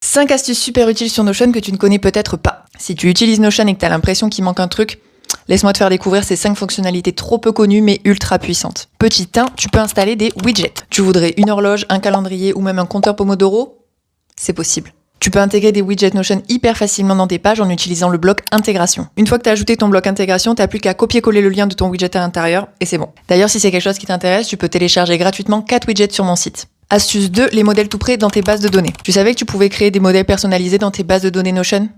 5 astuces super utiles sur Notion que tu ne connais peut-être pas. Si tu utilises Notion et que tu as l'impression qu'il manque un truc, laisse-moi te faire découvrir ces 5 fonctionnalités trop peu connues mais ultra puissantes. Petit 1, tu peux installer des widgets. Tu voudrais une horloge, un calendrier ou même un compteur Pomodoro? C'est possible. Tu peux intégrer des widgets Notion hyper facilement dans tes pages en utilisant le bloc intégration. Une fois que tu as ajouté ton bloc intégration, tu n'as plus qu'à copier-coller le lien de ton widget à l'intérieur et c'est bon. D'ailleurs, si c'est quelque chose qui t'intéresse, tu peux télécharger gratuitement 4 widgets sur mon site. Astuce 2, les modèles tout prêts dans tes bases de données. Tu savais que tu pouvais créer des modèles personnalisés dans tes bases de données Notion?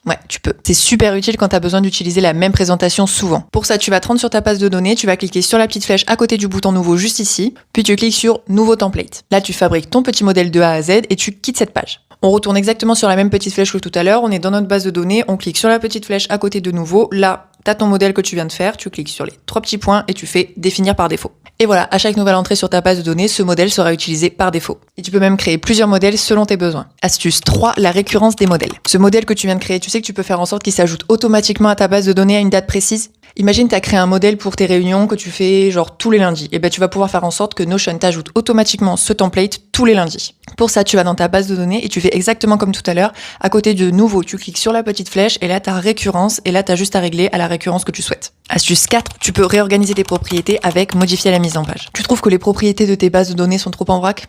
Ouais, tu peux. C'est super utile quand tu as besoin d'utiliser la même présentation souvent. Pour ça, tu vas te rendre sur ta base de données, tu vas cliquer sur la petite flèche à côté du bouton nouveau juste ici, puis tu cliques sur nouveau template. Là, tu fabriques ton petit modèle de A à Z et tu quittes cette page. On retourne exactement sur la même petite flèche que tout à l'heure, on est dans notre base de données, on clique sur la petite flèche à côté de nouveau, là, t'as ton modèle que tu viens de faire, tu cliques sur les 3 petits points et tu fais définir par défaut. Et voilà, à chaque nouvelle entrée sur ta base de données, ce modèle sera utilisé par défaut. Et tu peux même créer plusieurs modèles selon tes besoins. Astuce 3, la récurrence des modèles. Ce modèle que tu viens de créer, tu sais que tu peux faire en sorte qu'il s'ajoute automatiquement à ta base de données à une date précise? Imagine tu as créé un modèle pour tes réunions que tu fais genre tous les lundis. Et ben tu vas pouvoir faire en sorte que Notion t'ajoute automatiquement ce template tous les lundis. Pour ça, tu vas dans ta base de données et tu fais exactement comme tout à l'heure. À côté de nouveau, tu cliques sur la petite flèche et là tu as récurrence et là tu as juste à régler à la récurrence que tu souhaites. Astuce 4, tu peux réorganiser tes propriétés avec modifier la mise en page. Tu trouves que les propriétés de tes bases de données sont trop en vrac?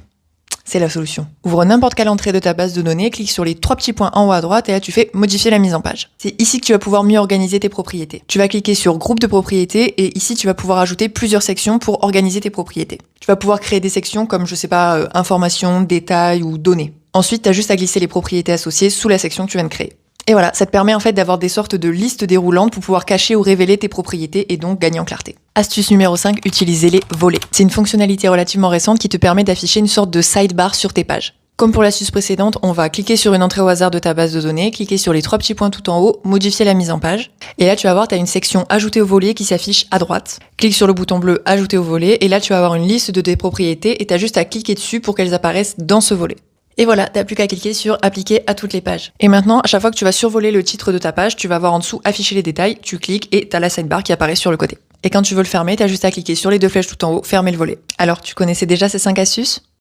C'est la solution. Ouvre n'importe quelle entrée de ta base de données, clique sur les 3 petits points en haut à droite et là tu fais modifier la mise en page. C'est ici que tu vas pouvoir mieux organiser tes propriétés. Tu vas cliquer sur groupe de propriétés et ici tu vas pouvoir ajouter plusieurs sections pour organiser tes propriétés. Tu vas pouvoir créer des sections comme je sais pas, informations, détails ou données. Ensuite, tu as juste à glisser les propriétés associées sous la section que tu viens de créer. Et voilà, ça te permet en fait d'avoir des sortes de listes déroulantes pour pouvoir cacher ou révéler tes propriétés et donc gagner en clarté. Astuce numéro 5, utiliser les volets. C'est une fonctionnalité relativement récente qui te permet d'afficher une sorte de sidebar sur tes pages. Comme pour l'astuce précédente, on va cliquer sur une entrée au hasard de ta base de données, cliquer sur les 3 petits points tout en haut, modifier la mise en page. Et là, tu vas voir, tu as une section ajouter au volet qui s'affiche à droite. Clique sur le bouton bleu ajouter au volet et là, tu vas avoir une liste de tes propriétés et tu as juste à cliquer dessus pour qu'elles apparaissent dans ce volet. Et voilà, t'as plus qu'à cliquer sur appliquer à toutes les pages. Et maintenant, à chaque fois que tu vas survoler le titre de ta page, tu vas voir en dessous afficher les détails, tu cliques et t'as la sidebar qui apparaît sur le côté. Et quand tu veux le fermer, t'as juste à cliquer sur les 2 flèches tout en haut, fermer le volet. Alors, tu connaissais déjà ces 5 astuces?